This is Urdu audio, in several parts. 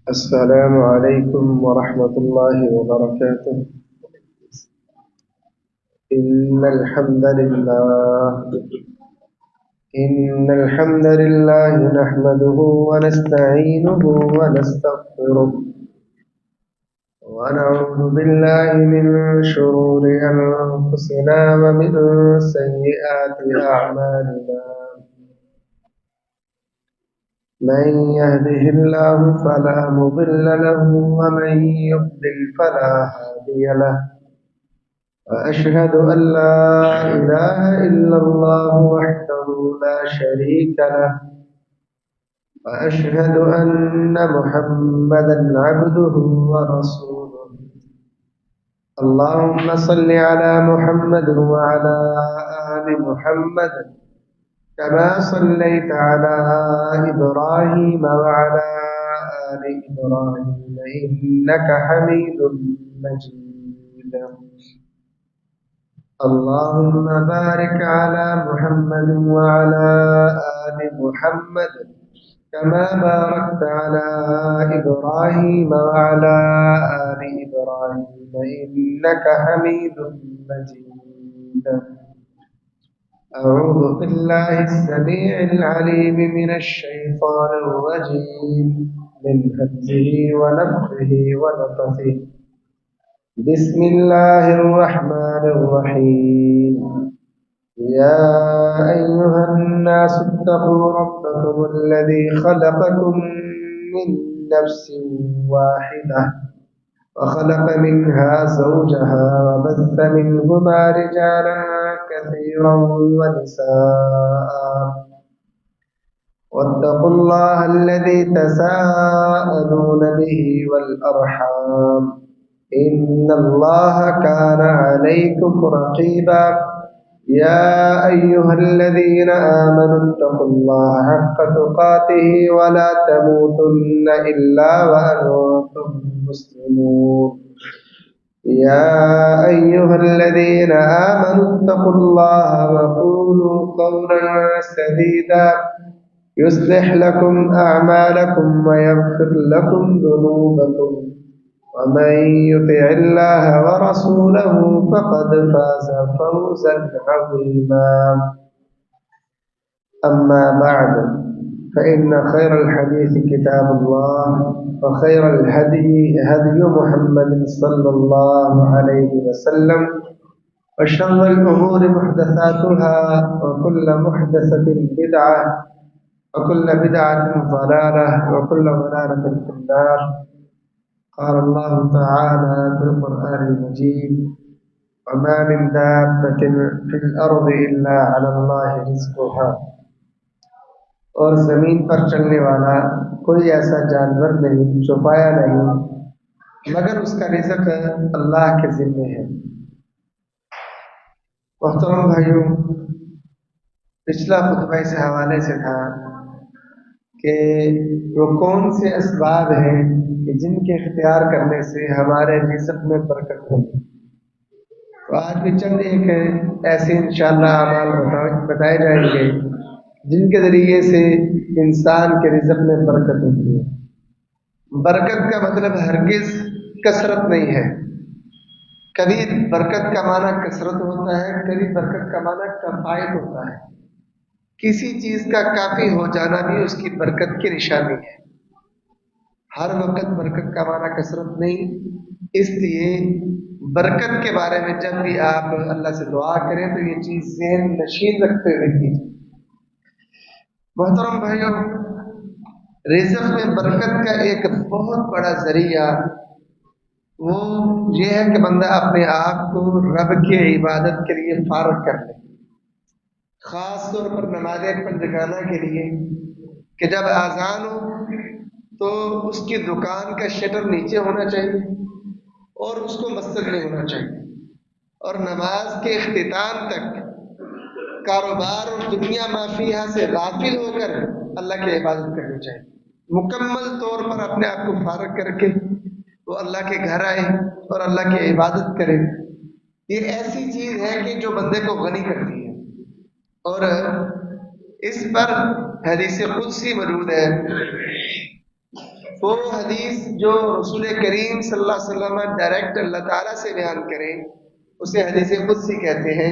السلام عليكم ورحمة الله وبركاته. إن الحمد لله إن الحمد لله نحمده ونستعينه ونستغفره ونعوذ بالله من شرور أنفسنا ومن سيئات أعمالنا. من يهده الله فلا مضل له ومن يضلل فلا هادي له. وأشهد أن لا إله إلا الله وحده لا شريك له. وأشهد أن محمدا عبده ورسوله. اللهم صل على محمد وعلى آل محمد كما صليت على إبراهيم وعلى آل إبراهيم إنك حميد مجيد. اللهم بارك على محمد وعلى آل محمد كما باركت على إبراهيم وعلى آل إبراهيم إنك حميد مجيد. أعوذ بالله السميع العليم من الشيطان الرجيم من همزه ونفخه ونفثه. بسم الله الرحمن الرحيم. يا أيها الناس اتقوا ربكم الذي خلقكم من نفس واحدة وخلق منها زوجها وبث منهما رجالا كثيرا ونساء. واتقوا الله الذي تساءلون به والأرحام إن الله كان عليكم رقيبا. يا أيها الذين آمنوا اتقوا الله حق تقاته ولا تموتن إلا وأنتم مسلمون. يا أيها الذين آمنوا اتقوا الله وقولوا قولا سديدا يصلح لكم أعمالكم ويغفر لكم ذنوبكم ومن يطع الله ورسوله فقد فاز فوزا عظيما. أما بعد فإن خير الحديث كتاب الله وخير الهدي هدي محمد صلى الله عليه وسلم وشر الأمور محدثاتها وكل محدثة بدعة وكل بدعة ضلالة وكل ضلالة في النار. قال الله تعالى في القرآن المجيد وما من دابة في الأرض إلا على الله رزقها. اور زمین پر چلنے والا کوئی ایسا جانور نہیں جو پایا نہیں مگر اس کا رزق اللہ کے ذمے ہے. محترم بھائیوں، پچھلا خطبہ اس حوالے سے تھا کہ وہ کون سے اسباب ہیں کہ جن کے اختیار کرنے سے ہمارے رزق میں برکت ہوگی. تو آج بھی چند ایک ایسے انشاءاللہ اعمال بتائے جائیں گے جن کے ذریعے سے انسان کے رزق میں برکت ہوتی ہے. برکت کا مطلب ہرگز کثرت نہیں ہے. کبھی برکت کا معنی کثرت ہوتا ہے، کبھی برکت کا معنی کفایت ہوتا ہے. کسی چیز کا کافی ہو جانا بھی اس کی برکت کی نشانی ہے. ہر وقت برکت کا معنی کثرت نہیں. اس لیے برکت کے بارے میں جب بھی آپ اللہ سے دعا کریں تو یہ چیز ذہن نشین رکھتے ہوئے کیجیے. محترم بھائیوں، رزق میں برکت کا ایک بہت بڑا ذریعہ وہ یہ ہے کہ بندہ اپنے آپ کو رب کی عبادت کے لیے فارغ کر لے. خاص طور پر نماز پنجگانہ کے لیے کہ جب اذان ہو تو اس کی دکان کا شٹر نیچے ہونا چاہیے اور اس کو مسجد میں ہونا چاہیے، اور نماز کے اختتام تک کاروبار اور دنیا مافیہ سے غافل ہو کر اللہ کی عبادت کرنی چاہیے. مکمل طور پر اپنے آپ کو فارغ کر کے وہ اللہ کے گھر آئے اور اللہ کی عبادت کرے. یہ ایسی چیز ہے کہ جو بندے کو غنی کرتی ہے. اور اس پر حدیث قدسی موجود ہے. وہ حدیث جو رسول کریم صلی اللہ علیہ وسلم ڈائریکٹ اللہ تعالیٰ سے بیان کریں اسے حدیث قدسی کہتے ہیں۔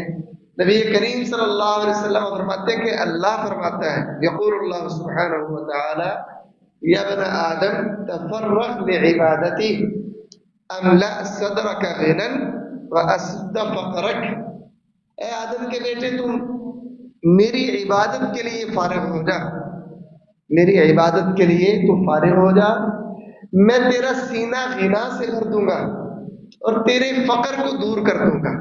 نبی کریم صلی اللہ علیہ وسلم فرماتے ہیں کہ اللہ فرماتا ہے، یقول اللہ سبحانہ و تعالی یا ابن آدم تفرغ لعبادتی املأ صدرک غنا واسد فقرک، اے آدم کے بیٹے تم میری عبادت کے لیے فارغ ہو جا، میری عبادت کے لیے تو فارغ ہو جا، میں تیرا سینہ غنا سے بھر دوں گا اور تیرے فقر کو دور کر دوں گا۔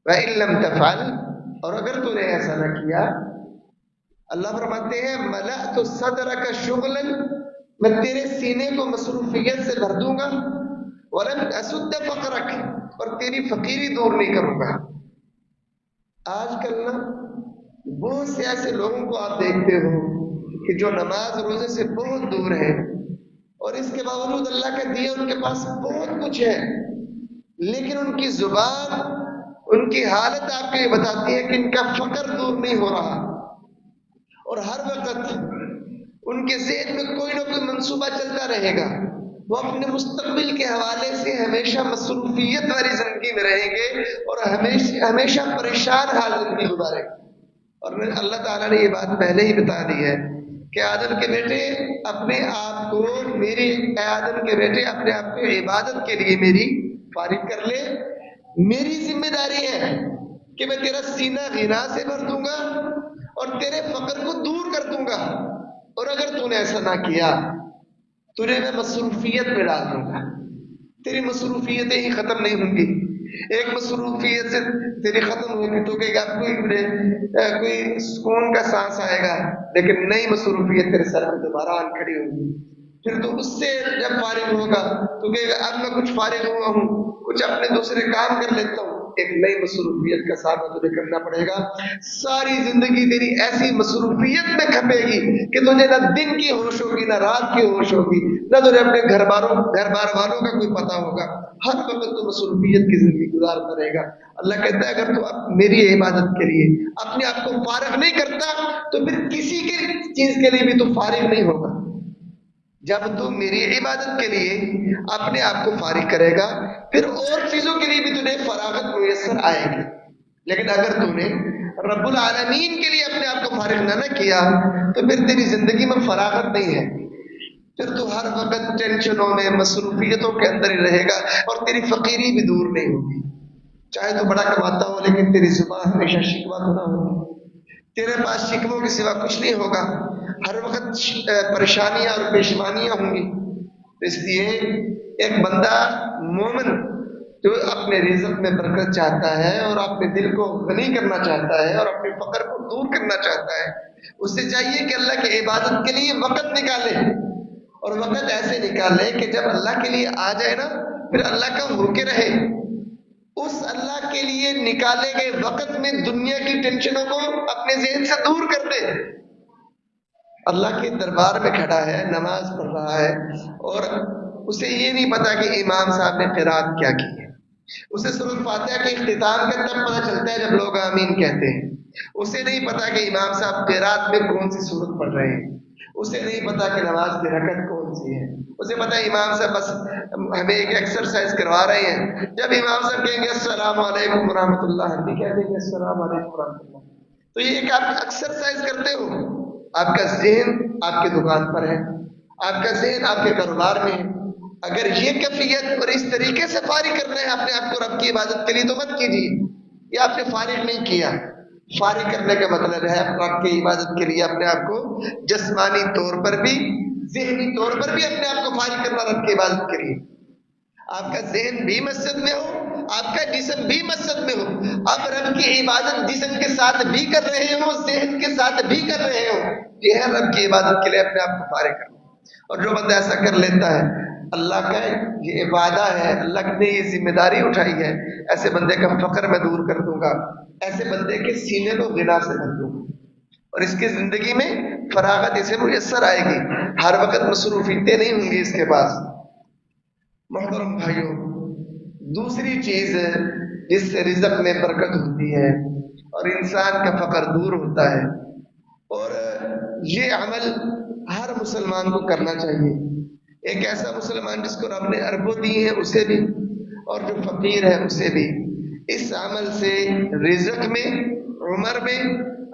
وَإِن لَمْ تَفْعَلْ، اور اگر تو نے ایسا نہ کیا، اللہ فرماتے ہیں ملأت صدرک شغلا، میں تیرے سینے کو مصروفیت سے بھر دوں گا، وَلَمْ أَسُدَّ فَقْرَكَ، اور تیری فقیری دور نہیں کروں گا۔ آج کل نا بہت سے ایسے لوگوں کو آپ دیکھتے ہو کہ جو نماز روزے سے بہت دور ہے اور اس کے باوجود اللہ کا دیا ان کے پاس بہت کچھ ہے، لیکن ان کی زبان، ان کی حالت آپ کو یہ بتاتی ہے کہ ان کا فقر دور نہیں ہو رہا، اور ہر وقت ان کے ذہن میں کوئی نہ کوئی منصوبہ چلتا رہے گا، وہ اپنے مستقبل کے حوالے سے ہمیشہ مصروفیت والی زندگی میں رہیں گے اور ہمیشہ پریشان حال زندگی گزاریں گے۔ اور اللہ تعالیٰ نے یہ بات پہلے ہی بتا دی ہے کہ آدم کے بیٹے اپنے آپ کو میری، اے آدم کے بیٹے اپنے آپ کو عبادت کے لیے میری فارغ کر لے، میری ذمہ داری ہے کہ میں تیرا سینہ غنا سے بھر دوں گا اور تیرے فقر کو دور کر دوں گا، اور اگر تو نے ایسا نہ کیا تجھے میں مصروفیت میں ڈال دوں گا۔ تیری مصروفیتیں ہی ختم نہیں ہوں گی، ایک مصروفیت سے تیری ختم ہوگی تو کہ آپ کوئی سکون کا سانس آئے گا، لیکن نئی مصروفیت تیرے سر میں دوبارہ آن کھڑی ہوگی، پھر تو اس سے جب فارغ ہوگا تو کہے گا اب میں کچھ فارغ ہوا ہوں، کچھ اپنے دوسرے کام کر لیتا ہوں، ایک نئی مصروفیت کا سامنا تجھے کرنا پڑے گا۔ ساری زندگی تیری ایسی مصروفیت میں کھپے گی کہ تجھے نہ دن کی ہوش ہوگی نہ رات کی ہوش ہوگی، نہ تجھے اپنے گھر بار والوں کا کوئی پتہ ہوگا، ہر وقت تو مصروفیت کی زندگی گزارتا رہے گا۔ اللہ کہتا ہے اگر تو میری عبادت کے لیے اپنے آپ کو فارغ نہیں کرتا تو پھر کسی کی چیز کے لیے بھی تو فارغ نہیں ہوگا۔ جب تو میری عبادت کے لیے اپنے آپ کو فارغ کرے گا پھر اور چیزوں کے لیے بھی تجھے فراغت میسر آئے گی، لیکن اگر تو نے رب العالمین کے لیے اپنے آپ کو فارغ نہ کیا تو پھر تیری زندگی میں فراغت نہیں ہے، پھر تو ہر وقت ٹینشنوں میں مصروفیتوں کے اندر ہی رہے گا اور تیری فقیری بھی دور نہیں ہوگی۔ چاہے تو بڑا کماتا ہو لیکن تیری زبان ہمیشہ شکوہ تو نہ ہوگی، تیرے پاس شکووں کے سوا کچھ نہیں ہوگا، ہر وقت پریشانیاں اور پیشمانیاں ہوں گی۔ اس لیے ایک بندہ مومن جو اپنے رزق میں برکت چاہتا ہے اور اپنے دل کو غنی کرنا چاہتا ہے اور اپنے فقر کو دور کرنا چاہتا ہے، اسے چاہیے کہ اللہ کی عبادت کے لیے وقت نکالے، اور وقت ایسے نکالے کہ جب اللہ کے لیے آ جائے نا پھر اللہ کا ہو کے رہے، اس اللہ کے لیے نکالے گئے وقت میں دنیا کی ٹینشنوں کو اپنے ذہن سے دور کر دے۔ اللہ کے دربار میں کھڑا ہے، نماز پڑھ رہا ہے اور اسے یہ نہیں پتا کہ امام صاحب نے قرات کیا کی ہے، اسے سورۃ فاتحہ کے اختتام کا تب پتہ چلتا ہے جب لوگ آمین کہتے ہیں، اسے نہیں پتا کہ امام صاحب قرات میں کون سی سورت پڑھ رہے ہیں، اسے نہیں پتا کہ نماز کی رکعت کون سی ہے، اسے پتا ہے امام صاحب بس ہمیں ایک ایکسرسائز کروا رہے ہیں، جب امام صاحب کہیں گے السلام علیکم ورحمۃ اللہ، ہم بھی کہہ دیں گے السلام علیکم ورحمۃ اللہ، تو یہ ایک آپ ایکسرسائز کرتے ہو، آپ کا ذہن آپ کی دکان پر ہے، آپ کا ذہن آپ کے کاروبار میں ہے، اگر یہ کیفیت اور اس طریقے سے فارغ کرنا ہے اپنے آپ کو رب کی عبادت کے لیے تو مت کیجیے، یہ آپ نے فارغ نہیں کیا۔ فارغ کرنے کا مطلب ہے رب کی عبادت کے لیے اپنے آپ کو جسمانی طور پر بھی ذہنی طور پر بھی اپنے آپ کو فارغ کرنا رب کی عبادت کے لیے۔ آپ کا ذہن بھی مسجد میں ہو، آپ کا جسم بھی مسجد میں ہو، آپ رب کی عبادت جسم کے ساتھ بھی کر رہے ہو، ذہن کے ساتھ بھی کر رہے ہو، یہ ہے رب کی عبادت کے لیے اپنے آپ کو فارغ کرنا۔ اور جو بندہ ایسا کر لیتا ہے، اللہ کا یہ وعدہ ہے، اللہ نے یہ ذمہ داری اٹھائی ہے، ایسے بندے کا فقر میں دور کر دوں گا، ایسے بندے کے سینے کو غنا سے بھر دوں گا، اور اس کی زندگی میں فراغت اسے میسر آئے گی، ہر وقت مصروفیتیں نہیں ہوں گی اس کے پاس۔ محترم بھائیوں، دوسری چیز جس سے رزق میں برکت ہوتی ہے اور انسان کا فقر دور ہوتا ہے، اور یہ عمل ہر مسلمان کو کرنا چاہیے، ایک ایسا مسلمان جس کو رب نے اربوں دی ہیں اسے بھی، اور جو فقیر ہے اسے بھی، اس عمل سے رزق میں، عمر میں،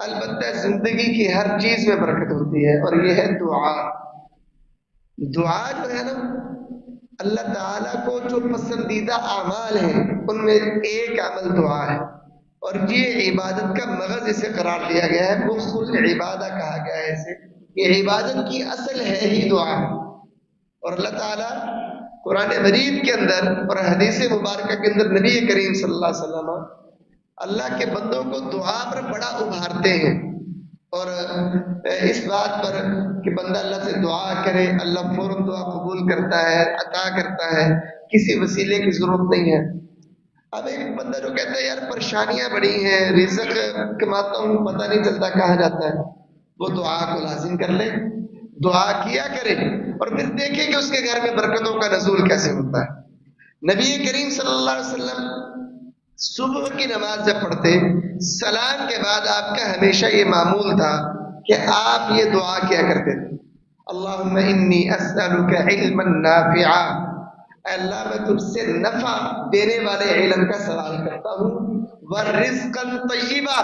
البتہ زندگی کی ہر چیز میں برکت ہوتی ہے، اور یہ ہے دعا۔ دعا جو ہے نا، اللہ تعالیٰ کو جو پسندیدہ اعمال ہیں ان میں ایک عمل دعا ہے، اور یہ عبادت کا مغز اسے قرار دیا گیا ہے، مخ العبادہ کہا گیا ہے اسے، یہ عبادت کی اصل ہے ہی دعا۔ اور اللہ تعالیٰ قرآن مجید کے اندر اور حدیث مبارکہ کے اندر نبی کریم صلی اللہ علیہ وسلم اللہ کے بندوں کو دعا پر بڑا ابھارتے ہیں، اور اس بات پر کہ بندہ اللہ سے دعا کرے، اللہ فوراً دعا قبول کرتا ہے، عطا کرتا ہے، کسی وسیلے کی ضرورت نہیں ہے۔ اب ایک بندہ جو کہتا ہے یار پریشانیاں بڑی ہیں، رزق کماتا ہوں پتہ نہیں چلتا کہاں جاتا ہے، وہ دعا کو لازم کر لے، دعا کیا کرے، اور پھر دیکھے کہ اس کے گھر میں برکتوں کا نزول کیسے ہوتا ہے۔ نبی کریم صلی اللہ علیہ وسلم صبح کی نماز جب پڑھتے، سلام کے بعد آپ کا ہمیشہ یہ معمول تھا کہ آپ یہ دعا کیا کرتے تھے، اللہم انی اسألک علما نافعا، اے اللہ میں تجھ سے نفع دینے والے علم کا سوال کرتا ہوں، ورزقا طیبا،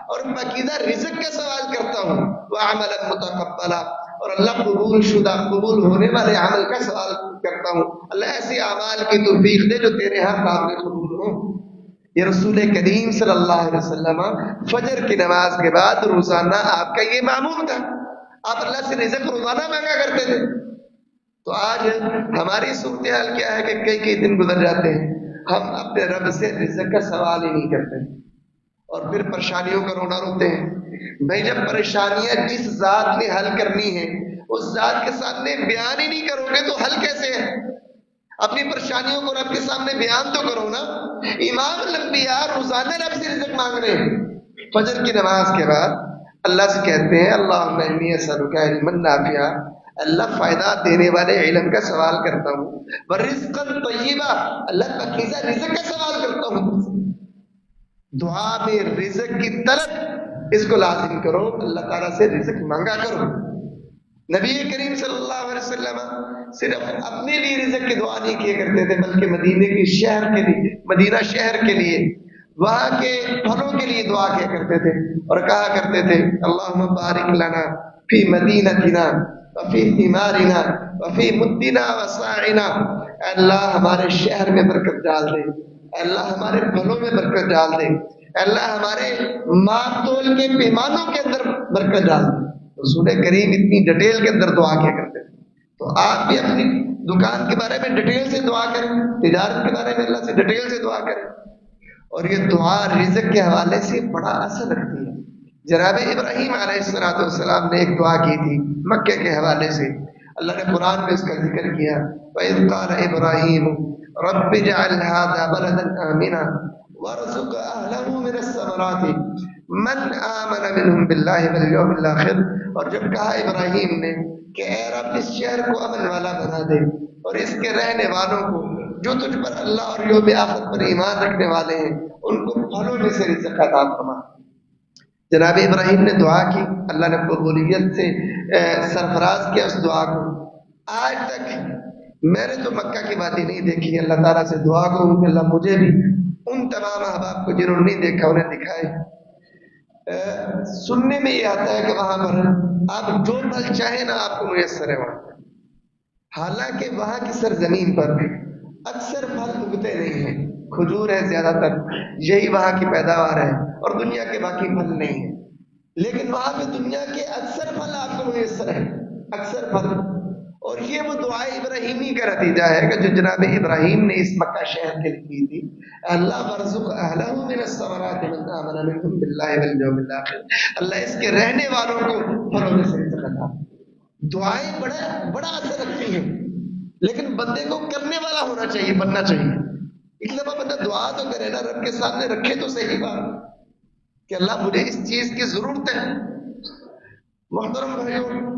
اور پاکیزہ رزق کا سوال کرتا ہوں، وعملا متقبلا، اور اللہ قبول شدہ، قبول ہونے والے عمل کا سوال کرتا ہوں، اللہ ایسے اعمال کی توفیق دے جو تیرے ہاں قابل قبول ہوں۔ یہ رسول کریم صلی اللہ علیہ وسلم فجر کی نماز کے بعد روزانہ آپ کا یہ معمول تھا، آپ اللہ سے رزق روزانہ مانگا کرتے تھے۔ تو آج ہماری صورتحال کیا ہے کہ کئی دن گزر جاتے ہیں، ہم اپنے رب سے رزق کا سوال ہی نہیں کرتے، اور پھر پریشانیوں کا رونا روتے ہیں۔ بھائی جب پریشانیاں جس ذات نے حل کرنی ہے اس ذات کے سامنے بیان ہی نہیں کرو گے تو حل کیسے ہے؟ اپنی پریشانیوں کو رب کے سامنے بیان تو کرو نا۔ امام الانبیاء روزانہ رب سے رزق مانگ رہے ہیں، فجر کی نماز کے بعد اللہ سے کہتے ہیں اللہم انی اسألک علما نافعا، اللہ فائدہ دینے والے علم کا سوال کرتا ہوں، ورزقا طیبا، اللہ پاکیزہ رزق کا سوال کرتا ہوں۔ دعا میں رزق کی طلب اس کو لازم کرو، اللہ تعالیٰ سے رزق مانگا کرو۔ نبی کریم صلی اللہ علیہ وسلم صرف اپنے لیے رزق کی دعا نہیں کیے کرتے تھے، بلکہ مدینہ کے شہر کے لیے، مدینہ شہر کے لیے، وہاں کے پھلوں کے لیے دعا کیا کرتے تھے، اور کہا کرتے تھے اللہم بارک لنا فی مدینتنا وفی ثمارنا وفی مدنا وساعنا، اے اللہ ہمارے شہر میں برکت ڈال دے، اے اللہ ہمارے پھلوں میں برکت ڈال دے، اے اللہ ہمارے ماپ تول کے پیمانوں کے اندر برکت ڈال دے۔ رسول کریم اتنی ڈیٹیل کے اندر دعا کیا کرتے تھے، تو آپ بھی اپنی دکان کے بارے میں ڈیٹیل سے دعا کریں، تجارت کے بارے میں اللہ سے ڈیٹیل سے دعا کریں، اور یہ دعا رزق کے حوالے سے بڑا اثر رکھتی ہے۔ جناب ابراہیم علیہ السلام نے ایک دعا کی تھی مکے کے حوالے سے، اللہ نے قرآن میں اس کا ذکر کیا، وَإِذْ قَالَ إِبْرَاهِيمُ رَبِّ اجْعَلْ هَٰذَا بَلَدًا آمِنًا وَارْزُقْ أَهْلَهُ مِنَ الثَّمَرَاتِ مَنْ آمَنَ مِنْهُمْ بِاللَّهِ وَالْيَوْمِ الْآخِرِ، اور جب کہا ابراہیم نے کہ اے رب اس شہر کو امن والا بنا دے، اور اس کے رہنے والوں کو جو تجھ پر اللہ اور یوم آخرت پر ایمان رکھنے والے ہیں ان کو پھلوں میں سے رزق عطا فرما۔ جناب ابراہیم نے دعا کی، اللہ نے قبولیت سے سرفراز کیا اس دعا کو۔ آج تک میں نے تو مکہ کی باتیں نہیں دیکھی، اللہ تعالیٰ سے دعا کروں کہ اللہ مجھے بھی ان تمام احباب کو جنہوں نے نہیں دیکھا انہیں دکھائے۔ سننے میں یہ آتا ہے کہ وہاں پر آپ جو پھل چاہیں نا آپ کو میسر ہے وہاں، حالانکہ وہاں کی سرزمین پر اکثر پھل اگتے نہیں ہیں، کھجور ہے زیادہ تر، یہی وہاں کی پیداوار ہے، اور دنیا کے باقی پھل نہیں ہیں، لیکن وہاں پہ دنیا کے اکثر پھل آپ کو میسر ہیں، اکثر پھل۔ اور یہ وہ دعائے ابراہیمی کا نتیجہ ہے کہ جو جناب ابراہیم نے اس مکہ شہر کے لیے کی تھی، اللہ ورزق اہلہ من الثمرات من آمن منہم باللہ والیوم الآخر، اللہ اس کے رہنے والوں کو پھلوں میں سے رزق عطا۔ دعائیں بڑا اثر رکھتی ہیں، لیکن بندے کو کرنے والا ہونا چاہیے، بننا چاہیے۔ ایک دفعہ بندہ دعا تو کرے نا، رب کے سامنے رکھے تو صحیح بات کہ اللہ مجھے اس چیز کی ضرورت ہے۔ محترم بھائیوں،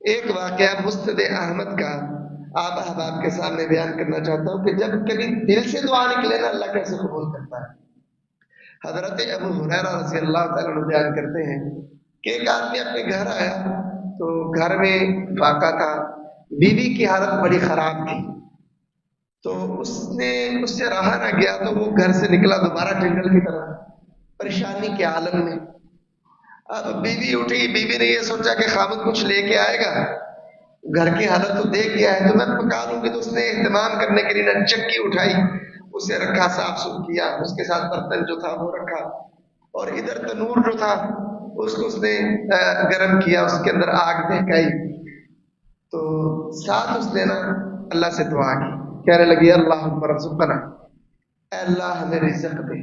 ایک واقعہ مسند احمد کا آپ احباب کے سامنے بیان کرنا چاہتا ہوں کہ جب کبھی دل سے دعا نکلے نا اللہ کیسے قبول کرتا ہے۔ حضرت ابو ہریرہ رضی اللہ تعالیٰ عنہ بیان کرتے ہیں کہ ایک آدمی اپنے گھر آیا تو گھر میں فاقہ تھا، بیوی کی حالت بڑی خراب تھی، تو اس سے رہا نہ گیا، تو وہ گھر سے نکلا دوبارہ جنگل کی طرف پریشانی کے عالم میں۔ اب بیوی اٹھی، بیوی نے یہ سوچا کہ خامد کچھ لے کے آئے گا، گھر کی حالت تو دیکھ گیا ہے تو میں پکا لوں گی، تو اس نے اہتمام کرنے کے لیے نہ چکی اٹھائی، اسے رکھا، صاف ستھرا کیا، اس کے ساتھ برتن جو تھا وہ رکھا، اور ادھر تنور جو تھا اس کو اس نے گرم کیا، اس کے اندر آگ دہکائی، تو ساتھ اس نے نا اللہ سے دعا کی، کہنے لگی اللہم ارزقنا، اے اللہ ہمیں رزق دے۔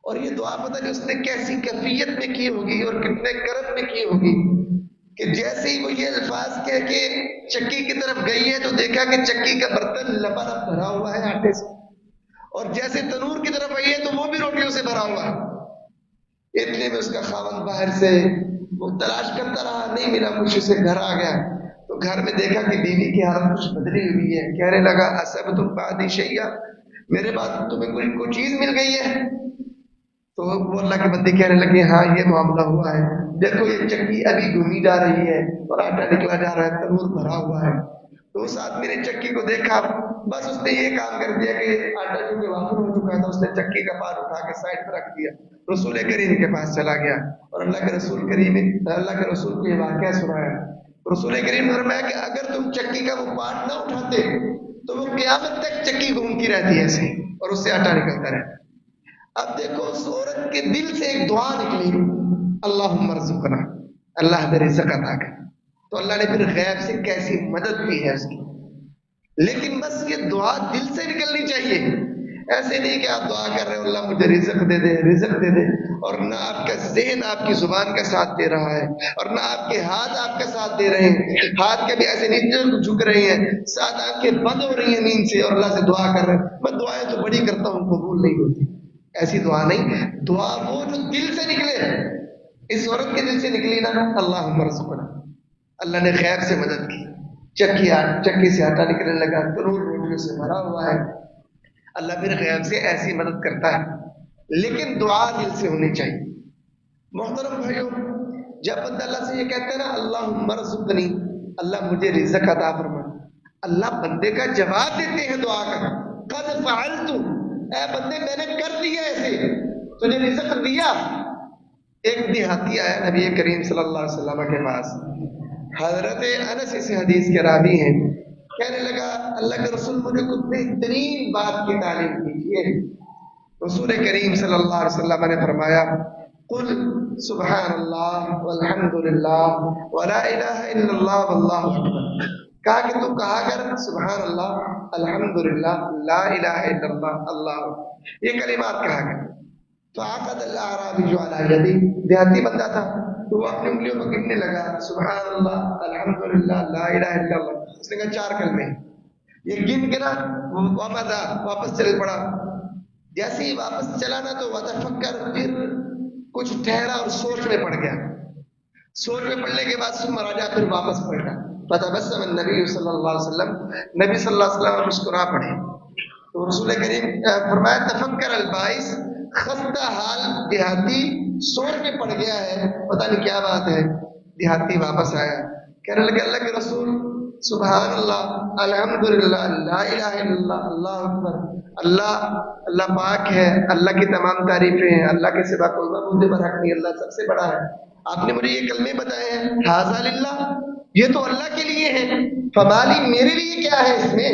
اور یہ دعا پتہ نہیں اس نے کیسی کیفیت میں کی ہوگی اور کتنے کرم میں کی ہوگی کہ جیسے ہی وہ یہ الفاظ کہہ کے چکی کی طرف گئی ہے تو دیکھا کہ چکی کا برتن لبالب بھرا ہوا ہے آٹے سے، اور جیسے تنور کی طرف آئی ہے تو وہ بھی روٹیوں سے بھرا ہوا ہے۔ اتنے میں اس کا خاوند باہر سے وہ تلاش کرتا رہا، نہیں ملا، کچھ اسے گھر آ گیا، تو گھر میں دیکھا کہ بیوی کی حالت کچھ بدلی ہوئی ہے، کہنے لگا اصبتم بعدی شیئا، میرے بعد تمہیں کوئی چیز مل گئی ہے؟ تو وہ اللہ کے بندے کہنے لگے ہاں یہ معاملہ ہوا ہے، دیکھو یہ چکی ابھی گھومی جا رہی ہے اور آٹا نکلا جا رہا ہے، تنور بھرا ہوا ہے۔ تو اس آدمی نے چکی کو دیکھا، بس اس نے یہ کام کر دیا کہ آٹا چونکہ وافر ہو چکا تھا، اس نے چکی کا پار اٹھا کے سائڈ پر رکھ دیا، رسول کریم کے پاس چلا گیا اور اللہ کے رسول کو یہ واقعہ سنایا۔ رسول کریم نے فرمایا کہ اگر تم چکی کا وہ پارٹ نہ اٹھاتے تو وہ قیامت تک چکی گھومتی رہتی ہے ایسے اور اس سے آٹا نکلتا رہتا۔ اب دیکھو اس عورت کے دل سے ایک دعا نکلی، اللہم ارزقنا، اللہ ہمیں رزق عطا کر، تو اللہ نے پھر غیب سے کیسی مدد کی ہے اس کی۔ لیکن بس یہ دعا دل سے نکلنی چاہیے، ایسے نہیں کہ آپ دعا کر رہے ہو اللہ مجھے رزق دے دے، رزق دے دے، اور نہ آپ کا ذہن آپ کی زبان کا ساتھ دے رہا ہے اور نہ آپ کے ہاتھ آپ کا ساتھ دے رہے ہیں، ہاتھ کے بھی ایسے نہیں جھک رہے ہیں، ساتھ آنکھیں بند ہو رہی ہیں نیند سے اور اللہ سے دعا کر رہے ہیں، میں دعائیں تو بڑی کرتا ہوں قبول نہیں ہوتی۔ ایسی دعا نہیں، دعا وہ جو دل سے نکلے، اس عورت کے دل سے نکلی نا اللہم ارزقنا، اللہ نے غیب سے مدد کی، چکی سے آٹا نکلنے لگا، تنور روٹیوں سے بھرا ہوا ہے۔ اللہ پھر غیب سے ایسی مدد کرتا ہے، لیکن دعا دل سے ہونی چاہیے۔ محترم بھائیو، جب بندہ اللہ سے یہ کہتا ہے نا اللہم ارزقنی، اللہ مجھے رزق عطا فرما، اللہ بندے کا جواب دیتے ہیں دعا کا، قد فعلت، اے بندے میں نے کر دیا، ایسے تجھے رزق دیا۔ ایک دیہاتی آیا نبی کریم صلی اللہ علیہ وسلم کے پاس، حضرت انس اس حدیث کے راوی ہیں، کہنے لگا اللہ کے رسول مجھے کچھ بہترین بات کی تعلیم کیجیے۔ رسول کریم صلی اللہ علیہ وسلم نے فرمایا قل سبحان اللہ والحمد للہ ولا الہ الا اللہ واللہ اکبر، کہا کہ تو کہا کر سبحان اللہ، الحمدللہ، لا الہ الا اللہ، اللہ اکبر، یہ کلمات کہا کر۔ فعقد الاعرابی علی یدی، دیہاتی بندہ تھا تو وہ اپنی انگلیوں کو گننے لگا، سبحان اللہ، الحمدللہ، لا الہ الا اللہ، اس نے کہا 4 کلمے، یہ گن کے نا واپس چل پڑا۔ جیسے ہی واپس چلا نا تو وتفکر، پھر کچھ ٹھہرا اور سوچ میں پڑ گیا، سوچ میں پڑنے کے بعد ثم رجع، پھر واپس پلٹا، فتبسم النبی صلی اللہ علیہ وسلم، نبی صلی اللہ علیہ وسلم مسکرا پڑے۔ تو رسول کریم فرمایا تفکر البائس، خستہ حال دیہاتی سوچ میں پڑ گیا ہے، پتہ نہیں کیا بات ہے۔ دیہاتی واپس آیا، کہنے لگے اللہ کے رسول سبحان اللہ، الحمدللہ، لا الہ الا اللہ، اللہ اکبر، اللہ پاک ہے، اللہ کی تمام تعریفیں ہیں، اللہ کے سوا کوئی معبود برحق نہیں، اللہ سب سے بڑا ہے۔ آپ نے مجھے یہ کلمے بتائے ہیں، ھذا للہ، یہ تو اللہ کے لیے ہے، فمالی، میرے لیے کیا ہے اس میں؟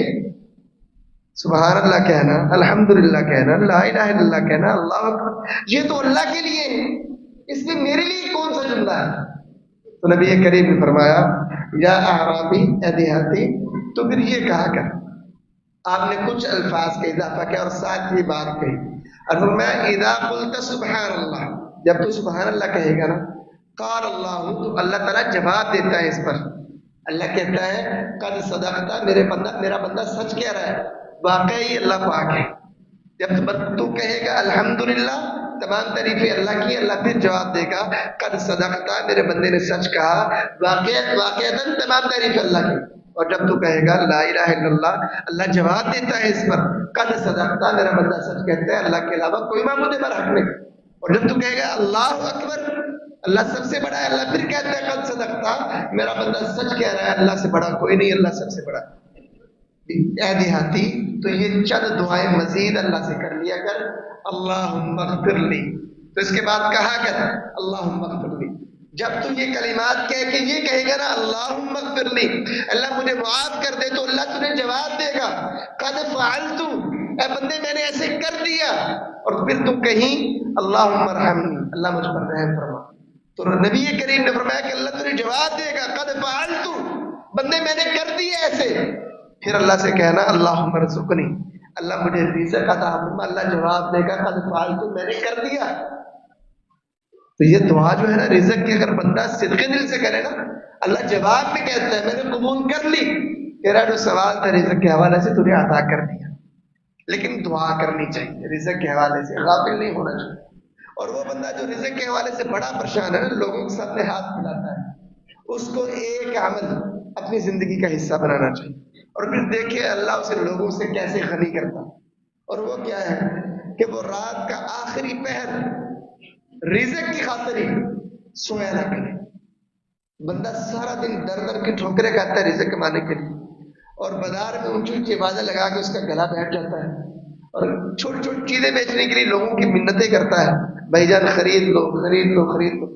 سبحان اللہ کہنا، الحمدللہ کہنا، لا الہ الا اللہ کہنا، اللہ اکبر، یہ تو اللہ کے لیے ہے، اس میں میرے لیے کون سا جملہ ہے؟ تو نبی کریم نے فرمایا یا اعرابی، اے دیہاتی، تو پھر یہ کہا کر۔ آپ نے کچھ الفاظ کا اضافہ کیا اور ساتھ یہ بات کہی، اور فرمایا اذا قلت سبحان اللہ، جب تو سبحان اللہ کہے گا نا، قال اللہ، تو اللہ تعالیٰ جواب دیتا ہے اس پر، اللہ کہتا ہے قد صدقتا، میرا بندہ سچ کہہ رہا ہے، واقعی اللہ پاک ہے۔ جب تو کہے گا الحمدللہ، تمام تعریفیں اللہ کی، اللہ پھر جواب دے گا قد صدقتا، میرے بندے نے سچ کہا، واقعتاً تمام تعریفیں اللہ کی۔ اور جب تو کہے گا لا الہ الا اللہ، اللہ جواب دیتا ہے اس پر قد صدقتا، میرا بندہ سچ کہتا ہے، اللہ کے علاوہ کوئی معبود برحق نہیں۔ اور جب تو کہے گا اللہ اکبر، اللہ سب سے بڑا ہے. اللہ پھر کہتا ہے قد صدقتا, میرا بندہ سچ کہہ رہا ہے, اللہ سے بڑا کوئی نہیں, اللہ سب سے بڑا. اے دیہاتی, تو یہ چند دعائیں مزید اللہ سے کر لیا کر. اللہم اغفر لی, تو اس کے بعد کہا کر اللہم اغفر لی. جب تم یہ کلمات کہہ کے یہ کہے گا نا اللہم اغفر لی, اللہ مجھے معاف کر دے, تو اللہ تجھے جواب دے گا قد فعلت, اے بندے میں نے ایسے کر دیا. اور پھر تم کہیں اللہم ارحمنی, اللہ مجھ پر رحم فرما, تو نبی کریم نے فرمایا کہ اللہ تجھے جواب دے گا قد فعلت, بندے میں نے کر دیا ایسے. پھر اللہ سے کہنا اللہم ارزقنی, اللہ مجھے رزق عطا فرما, اللہ جواب دے گا قد فعلت, میں نے کر دیا. تو یہ دعا جو ہے نا رزق کی, اگر بندہ صدقے دل سے کرے نا, اللہ جواب میں کہتا ہے میں نے قبول کر لی, تیرا جو سوال تھا رزق کے حوالے سے تجھے عطا کر دیا. لیکن دعا کرنی چاہیے, رزق کے حوالے سے غافل نہیں ہونا چاہیے. اور وہ بندہ جو رزق کے حوالے سے بڑا پریشان ہے نا, لوگوں کے سامنے ہاتھ پھیلاتا ہے, اس کو ایک عمل اپنی زندگی کا حصہ بنانا چاہیے. اور پھر دیکھیے اللہ اسے لوگوں سے کیسے غنی کرتا, اور وہ کیا ہے کہ وہ رات کا آخری پہر رزق کی خاطر ہی سویا نہ کرے. بندہ سارا دن در در کی ٹھوکریں کھاتا ہے رزق کمانے کے لیے, اور بازار میں اونچی اونچی آوازیں لگا کے اس کا گلا بیٹھ جاتا ہے, اور چھوٹی چھوٹی چیزیں بیچنے کے لیے لوگوں کی منتیں کرتا ہے, بھائی جان خرید لو خرید لو خرید لو.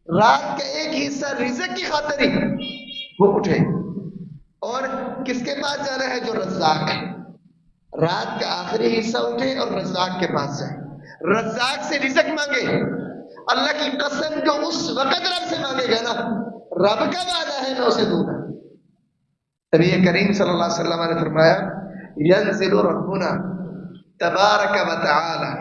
رات کا ایک حصہ رزق کی خاطر ہی وہ اٹھے, اور کس کے پاس جانا ہے, جو رزاق ہے. رات کا آخری حصہ اٹھے اور رزاق کے پاس جائے, رزاق سے رزق مانگے. اللہ کی قسم جو اس وقت رب سے مانگے گا نا, رب کا وعدہ ہے میں اسے دوں گا. نبی کریم صلی اللہ علیہ وسلم نے فرمایا ینزل ربنا تبارک و تعالی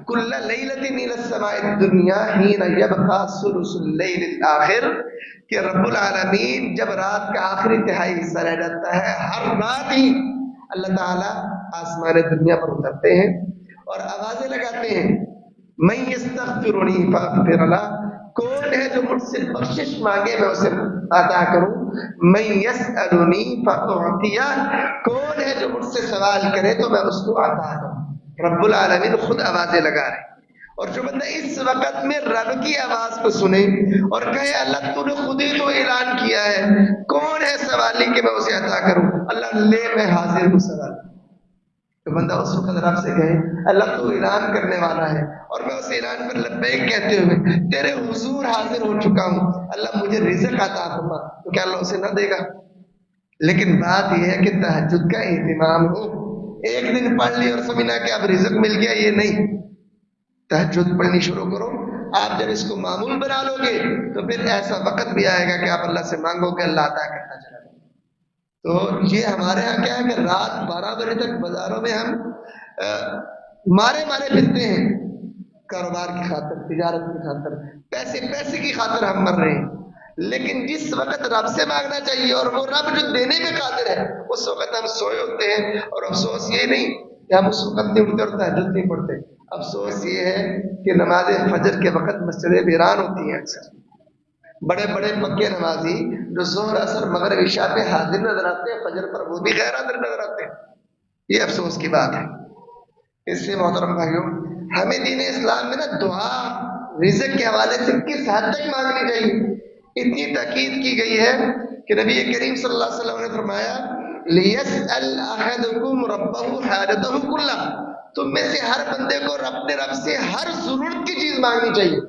کل لیلۃ الى السماء الدنیا حین یبقى ثلث اللیل الاخر, کہ رب العالمین جب رات کا آخری تہائی حصہ رہ جاتا ہے, ہر رات ہی اللہ تعالیٰ آسمان دنیا پر اترتے ہیں اور آوازیں لگاتے ہیں من یستغفرنی فاغفر لہ, کون ہے جو مجھ سے بخشش مانگے میں اسے عطا کروں. من یسألنی فاعطیہ, کون ہے جو مجھ سے سوال کرے تو میں اس کو عطا کروں. رب العالمین خود آوازیں لگا رہے. اور جو بندہ اس وقت میں رب کی آواز کو سنے اور کہے اللہ تو نے خود ہی تو اعلان کیا ہے, کون ہے سوالی کہ میں اسے عطا کروں, اللہ لے میں حاضر ہوں سوال. تو بندہ اس وقت رب سے کہے اللہ تو اعلان کرنے والا ہے, اور میں اس اعلان پر لبیک کہتے ہوئے تیرے حضور حاضر ہو چکا ہوں, اللہ مجھے رزق عطا فرما, تو کیا اللہ اسے نہ دے گا؟ لیکن بات یہ ہے کہ تہجد کا اہتمام ہو. ایک دن پڑھ لی اور سمجھنا کہ اب رزق مل گیا, یہ نہیں. تہجد پڑھنی شروع کرو. آپ جب اس کو معمول بنا لو گے تو پھر ایسا وقت بھی آئے گا کہ آپ اللہ سے مانگو گے, اللہ عطا کرتا چلا جائے. تو یہ ہمارے ہاں کیا ہے کہ رات 12 بجے تک بازاروں میں ہم مارے پھرتے ہیں, کاروبار کی خاطر, تجارت کی خاطر, پیسے کی خاطر ہم مر رہے ہیں. لیکن جس وقت رب سے مانگنا چاہیے اور وہ رب جو دینے میں قادر ہے, اس وقت ہم سوئے ہوتے ہیں. اور افسوس یہ نہیں کہ ہم اس وقت نہیں اٹھتے اور تہجد نہیں پڑھتے, افسوس یہ ہے کہ نماز فجر کے وقت مسجدیں ویران ہوتی ہیں. اکثر بڑے بڑے پکے نمازی جو ظہر اثر مغرب عشاء پہ حاضر نظر آتے ہیں, فجر پر وہ بھی غیر حاضر نظر آتے ہیں. یہ افسوس کی بات ہے. اس سے محترم بھائیوں, ہمیں دین اسلام میں نا دعا رزق کے حوالے سے کس حد تک مانگنی چاہیے, اتنی تاکید کی گئی ہے کہ نبی کریم صلی اللہ علیہ وسلم نے فرمایا لِيَسْأَلْ أَحَدُكُمْ رَبَّهُ حَاجَتَهُ كُلَّهَا, تم میں سے ہر بندے کو اپنے رب سے ہر ضرورت کی چیز مانگنی چاہیے.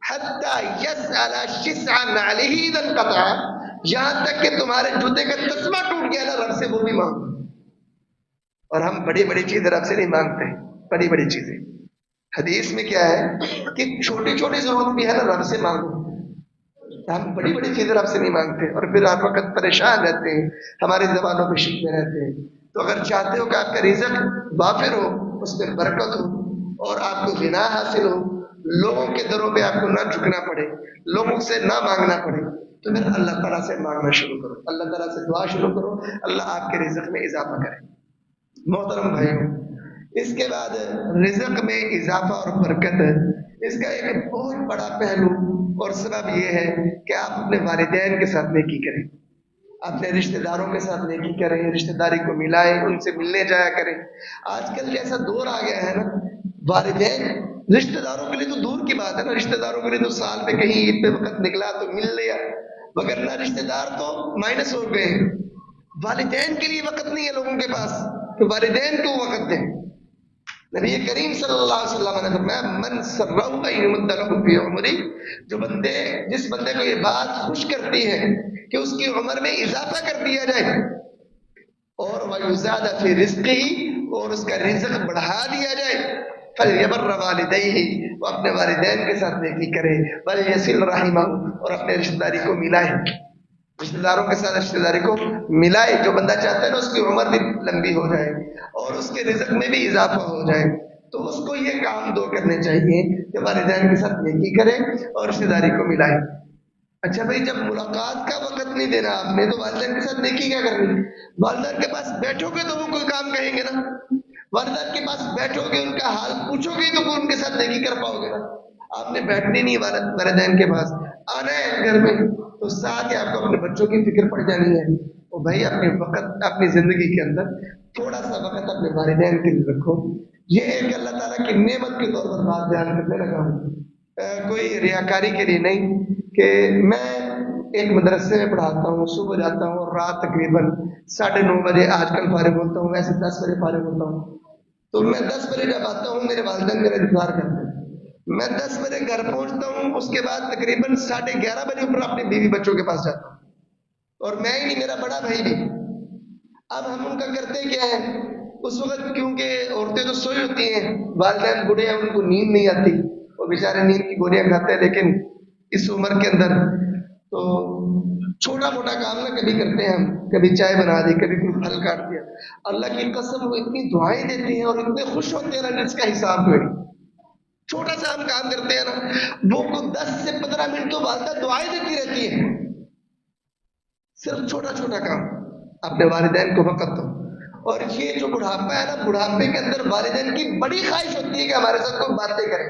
حَتَّى يَسْأَلَ شِسْعًا عَلَيْهِ إِذَا انْقَطَعَ, یہاں تک کہ تمہارے جوتے کا تسمہ ٹوٹ گیا نا, رب سے وہ بھی مانگو. اور ہم بڑی بڑی چیزیں رب سے نہیں مانگتے, بڑی بڑی چیزیں. حدیث میں کیا ہے کہ چھوٹی چھوٹی ضرورت بھی ہے نا رب سے مانگو. ہم بڑی بڑی چیزیں رب سے نہیں مانگتے اور پھر ہر وقت پریشان رہتے ہیں, ہماری زبانوں پہ شکوے رہتے ہیں. تو اگر چاہتے ہو کہ آپ کا رزق وافر ہو, اس میں برکت ہو اور آپ کو غنا حاصل ہو, لوگوں کے دروں پہ آپ کو نہ جھکنا پڑے, لوگوں سے نہ مانگنا پڑے, تو پھر اللہ تعالیٰ سے مانگنا شروع کرو, اللہ تعالیٰ سے دعا شروع کرو, اللہ آپ کے رزق میں اضافہ کرے. محترم بھائیوں, اس کے بعد رزق میں اضافہ اور برکت, اس کا ایک بہت بڑا پہلو اور سبب یہ ہے کہ آپ اپنے والدین کے ساتھ نیکی کریں, اپنے رشتہ داروں کے ساتھ نیکی کریں, رشتہ داری کو ملائیں, ان سے ملنے جایا کریں. آج کل جیسا دور آ گیا ہے نا, والدین رشتہ داروں کے لیے تو دور کی بات ہے نا، رشتہ داروں کے لیے تو سال میں کہیں عید پہ وقت نکلا تو مل لیا، مگر نہ رشتہ دار تو مائنس ہو گئے۔ والدین کے لیے وقت نہیں ہے لوگوں کے پاس، تو والدین کو وقت دیں۔ نبی کریم صلی اللہ علیہ وسلم نے فرمایا من سرہ ان یمد لہ فی عمرہ، جس بندے کو یہ بات خوش کرتی ہے کہ اس کی عمر میں اضافہ کر دیا جائے، اور ویزاد فی رزقہ، اور اس کا رزق بڑھا دیا جائے، فلیبر والدیہ، وہ اپنے والدین کے ساتھ نیکی کرے، ولیصل رحمہ، اور اپنے رشتہ داری کو ملائے، رشتہ داروں کے ساتھ رشتہ داری کو ملائے۔ جو بندہ چاہتا ہے نا اس کی عمر بھی لمبی ہو جائے اور اس کے رزق میں بھی اضافہ ہو جائے، تو اس کو یہ کام دو کرنے چاہیے کہ والدین کے ساتھ نیکی کرے اور رشتہ داری کو ملائے۔ اچھا بھائی، جب ملاقات کا وقت نہیں دینا آپ نے تو والدین کے ساتھ نیکی کیا کرنی؟ والدین کے پاس بیٹھو گے تو وہ کوئی کام کہیں گے نا، والدین کے پاس بیٹھو گے ان کا حال پوچھو گے تو ان کے ساتھ نیکی کر پاؤ گے نا۔ آپ نے بیٹھنی نہیں والدین کے پاس، آنا ہے گھر میں تو ساتھ ہی آپ کو اپنے بچوں کی فکر پڑ جانی ہے۔ تو بھائی اپنی زندگی کے اندر تھوڑا سا وقت اپنے والدین کے لیے رکھو۔ یہ ایک اللہ تعالیٰ کی نعمت کے طور پر بات بیان کرنے لگا ہوں، کوئی ریاکاری کے لیے نہیں، کہ میں ایک مدرسے میں پڑھاتا ہوں، صبح جاتا ہوں اور رات تقریباً 9:30 بجے آج کل فارغ ہوتا ہوں، ویسے 10 بجے فارغ ہوتا ہوں۔ تو میں 10 بجے جب آتا ہوں میرے والدین میرا انتظار کرتے ہیں، میں 10 بجے گھر پہنچتا ہوں، اس کے بعد تقریباً 11:30 بجے اوپر اپنے بیوی بچوں کے پاس جاتا ہوں، اور میں ہی نہیں میرا بڑا بھائی بھی۔ اب ہم ان کا کرتے کیا ہے اس وقت، کیونکہ عورتیں تو سوئی ہوتی ہیں، والدین بوڑھے ہیں، ان کو نیند نہیں آتی، وہ بیچارے نیند کی گولیاں کھاتے ہیں، لیکن اس عمر کے اندر تو چھوٹا موٹا کام نہ کبھی کرتے ہیں ہم، کبھی چائے بنا دی، کبھی کوئی پھل کاٹ دیا۔ اللہ کی قسم وہ اتنی دعائیں دیتی ہیں اور اتنے خوش ہوتے ہیں نا، جس کا حساب ہوئے۔ چھوٹا سا ہم کام کرتے ہیں نا، وہ 10 سے 15 منٹ تو والدہ دعائیں دیتی رہتی ہے، صرف چھوٹا چھوٹا کام۔ اپنے والدین کو وقت دو۔ اور یہ جو بڑھاپا ہے نا، بڑھاپے کے اندر والدین کی بڑی خواہش ہوتی ہے کہ ہمارے ساتھ کوئی باتیں کرے،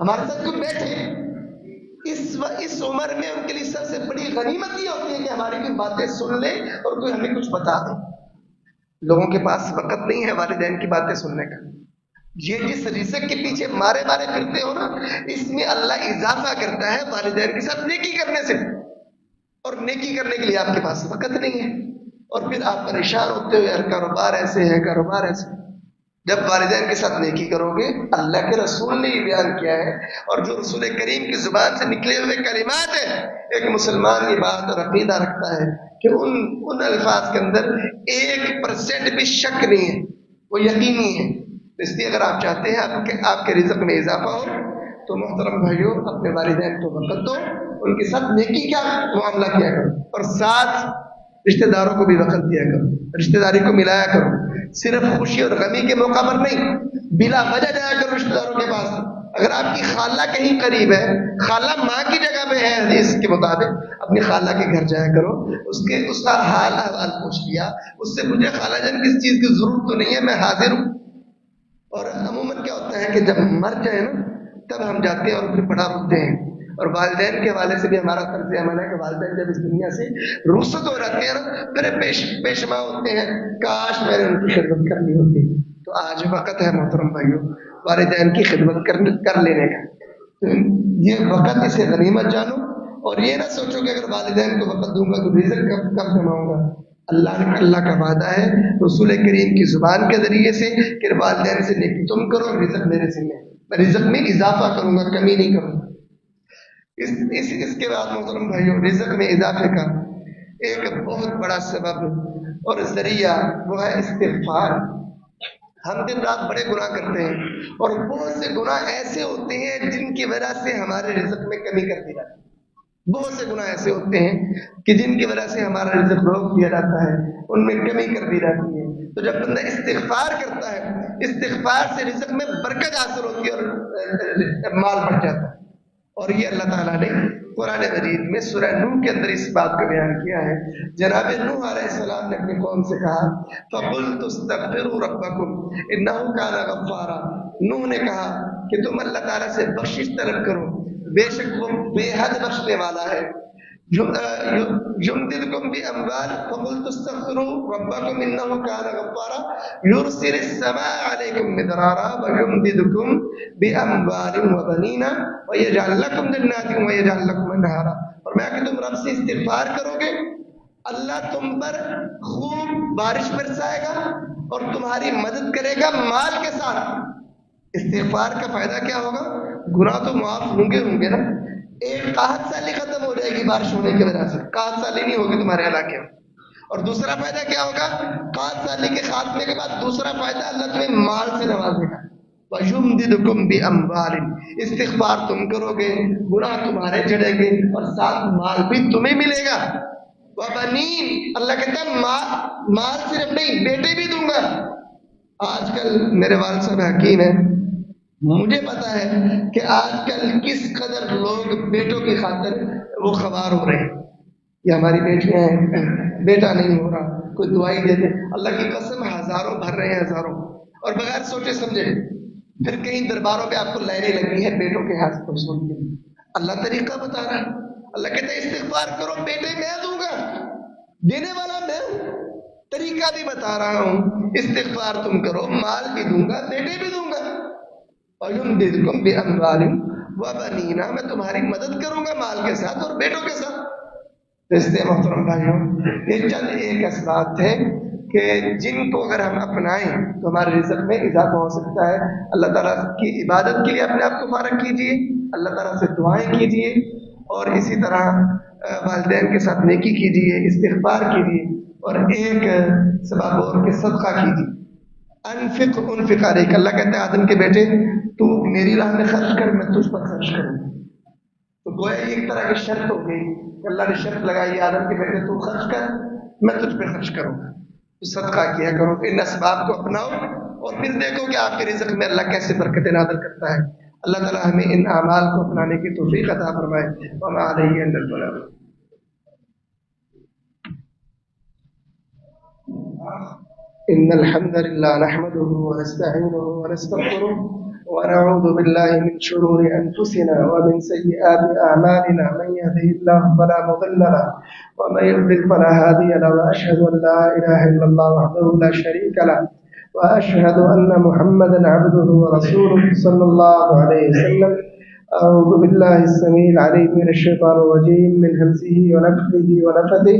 ہمارے ساتھ کوئی بیٹھے۔ اس عمر میں ان کے لیے سب سے بڑی غنیمت یہ ہوتی ہے کہ ہماری کوئی باتیں سن لے اور کوئی ہمیں کچھ بتا دے۔ لوگوں کے پاس وقت نہیں ہے والدین کی باتیں سننے کا۔ یہ جس رزق کے پیچھے مارے پھرتے ہو نا، اس میں اللہ اضافہ کرتا ہے والدین کے ساتھ نیکی کرنے سے، اور نیکی کرنے کے لیے آپ کے پاس وقت نہیں ہے، اور پھر آپ پریشان ہوتے ہوئے یار کاروبار ایسے ہے، کاروبار ایسے۔ جب والدین کے ساتھ نیکی کرو گے، اللہ کے رسول نے یہ بیان کیا ہے، اور جو رسول کریم کی زبان سے نکلے ہوئے کلمات ہیں، ایک مسلمان یہ بات اور عقیدہ رکھتا ہے کہ ان الفاظ کے اندر 1% بھی شک نہیں ہے، وہ یقینی ہے۔ اس لیے اگر آپ چاہتے ہیں آپ کے رزق میں اضافہ ہو تو محترم بھائیوں، اپنے والدین کو وقت دو، ان کے ساتھ نیکی کا معاملہ کیا کرو، اور ساتھ رشتہ داروں کو بھی وقت دیا کرو، رشتہ داری کو ملایا کرو۔ صرف خوشی اور غمی کے موقع پر نہیں، بلا وجہ جایا کرو رشتہ داروں کے پاس۔ اگر آپ کی خالہ کہیں قریب ہے، خالہ ماں کی جگہ پہ ہے حدیث کے مطابق، اپنی خالہ کے گھر جایا کرو، اس کا حال احوال پوچھ لیا، اس سے مجھے خالہ جان کس چیز کی ضرورت تو نہیں ہے، میں حاضر ہوں۔ اور عموماً کیا ہوتا ہے کہ جب مر جائے نا تب ہم جاتے ہیں اور پھر بڑا روتے ہیں، اور والدین کے حوالے سے بھی ہمارا طرز عمل ہے کہ والدین جب اس دنیا سے رخصت ہو جاتے ہیں نا، پھر پیشما ہوتے ہیں، کاش میں نے ان کی خدمت کرنی ہوتی۔ تو آج وقت ہے محترم بھائیوں والدین کی خدمت کر لینے کا۔ تو یہ وقت اسے غنیمت جانو، اور یہ نہ سوچو کہ اگر والدین کو وقت دوں گا تو رزق کب کماؤں گا۔ اللہ کا وعدہ ہے رسول کریم کی زبان کے ذریعے سے کہ والدین سے نیکی تم کرو، رزق میرے ذمہ ہے، میں رزق میں اضافہ کروں گا، کمی نہیں کروں گا۔ اس کے بعد محترم بھائیوں، رزق میں اضافے کا ایک بہت بڑا سبب اور ذریعہ وہ ہے استغفار۔ ہم دن رات بڑے گناہ کرتے ہیں، اور بہت سے گناہ ایسے ہوتے ہیں جن کی وجہ سے ہمارے رزق میں کمی کر دی جاتی ہے۔ بہت سے گناہ ایسے ہوتے ہیں کہ جن کی وجہ سے ہمارا رزق روک دیا جاتا ہے، ان میں کمی کر دی جاتی ہے۔ تو جب بندہ استغفار کرتا ہے، استغفار سے رزق میں برکت حاصل ہوتی ہے اور مال بڑھ جاتا ہے۔ اور یہ اللہ تعالیٰ نے قرآن مجید میں سورہ نوح کے اندر اس بات کو بیان کیا ہے۔ جناب نوح علیہ السلام نے اپنی قوم سے کہا فَقُلْتُ اسْتَغْفِرُوا رَبَّكُمْ إِنَّهُ كَانَ غَفَّارًا۔ نوح نے کہا کہ تم اللہ تعالیٰ سے بخشش طلب کرو، بے شک وہ بے حد بخشنے والا ہے۔ يمددكم بأموال فقلت استغفروا ربكم إنه كان غفارا يرسل السماء عليكم مدرارا ويمددكم بأموال وبنين ويجعل لكم جنات ويجعل لكم أنهارا. اور میں کہ تم رب سے استغفار کرو گے اللہ تم پر خوب بارش برسائے گا اور تمہاری مدد کرے گا مال کے ساتھ. استغفار کا فائدہ کیا ہوگا؟ گناہ تو معاف ہوں گے نا. ایک قحط سالی ختم ہو جائے گی بارش ہونے کی وجہ سے, قحط سالی نہیں ہوگی تمہارے علاقے میں. اور دوسرا فائدہ کیا ہوگا؟ قحط سالی کے خاتمے کے بعد دوسرا فائدہ اللہ تمہیں مال سے نوازے گا. وَيُمْدِدُكُمْ بِأَمْوَالٍ, استغفار تم کرو گے گناہ تمہارے جڑیں گے اور ساتھ مال بھی تمہیں ملے گا. وَبَنِينَ, اللہ کہتا ہے مال صرف نہیں بیٹے بھی دوں گا. آج کل میرے والد صاحب حکیم ہیں, مجھے پتا ہے کہ آج کل کس قدر لوگ بیٹوں کی خاطر وہ خوار ہو رہے ہیں. یہ ہماری بیٹیاں ہیں, بیٹا نہیں ہو رہا, کوئی دعائی دے دے, اللہ کی قسم ہزاروں بھر رہے ہیں ہزاروں, اور بغیر سوچے سمجھے پھر کہیں درباروں پہ آپ کو لائنیں لگی ہیں بیٹوں کے ہاتھ پر سن کے. اللہ طریقہ بتا رہا ہے, اللہ کہتا ہے استغفار کرو بیٹے میں دوں گا, دینے والا میں ہوں, طریقہ بھی بتا رہا ہوں. استغفار تم کرو مال بھی دوں گا بیٹے بھی دوں گا. وَيُمْدِدْكُمْ بِأَمْوَالٍ وَبَنِينَ, میں تمہاری مدد کروں گا مال کے ساتھ اور بیٹوں کے ساتھ. اس لیے محترم بھائیوں, یہ چند ایک اسباب تھے کہ جن کو اگر ہم اپنائیں تو ہمارے رزق میں اضافہ ہو سکتا ہے. اللہ تعالیٰ کی عبادت کے لیے اپنے آپ کو فارغ کیجیے, اللہ تعالیٰ سے دعائیں کیجیے, اور اسی طرح والدین کے ساتھ نیکی کیجیے, استغفار کیجیے, اور ایک سبب اور کہ صدقہ کیجیے. انفق علیک, اللہ کہتا ہے آدم کے بیٹے تو میری راہ میں خرچ کر میں تجھ پر خرچ کروں. تو گویا ایک طرح کی شرط ہو گئی, اللہ نے شرط لگائی آدم کے بیٹے تو خرچ کر میں تجھ پہ خرچ کروں گا. تو صدقہ کیا کرو, ان اسباب کو اپناؤ اور پھر دیکھو کہ آپ کے رزق میں اللہ کیسے برکت نازل کرتا ہے. اللہ تعالیٰ ہمیں ان اعمال کو اپنانے کی توفیق عطا فرمائے. وما علیہ الا البلاغ. إن الحمد لله نحمده ونستعينه ونستغفره ونعوذ بالله من شرور أنفسنا ومن سيئات أعمالنا, من يهده الله فلا مضل له ومن يضلل فلا هادي له, وأشهد أن لا إله إلا الله وحده لا شريك له, وأشهد أن محمدا عبده ورسوله صلى الله عليه وسلم. أعوذ بالله السميع العليم من الشيطان الرجيم من همزه ونفخه ونفثه.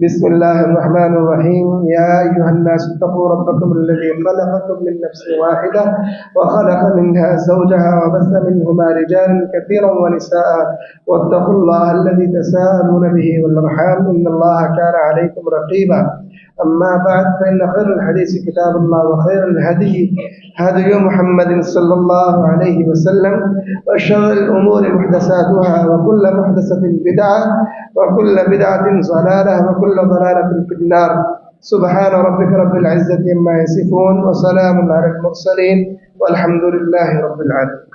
بسم الله الرحمن الرحيم. يا أيها الناس اتقوا ربكم الذي خلقكم من نفس واحدة وخلق منها زوجها وبث منهما رجالا كثيرا ونساء, واتقوا الله الذي تساءلون به والأرحام إن الله كان عليكم رقيبا. أما بعد, فإن خير الحديث كتاب الله وخير الهدي هدي محمد صلى الله عليه وسلم, وشر الأمور محدثاتها وكل محدثة بدعة وكل بدعة ضلالة وكل ضلالة في النار. سبحان ربك رب العزة عما يصفون وسلام على المرسلين والحمد لله رب العالمين.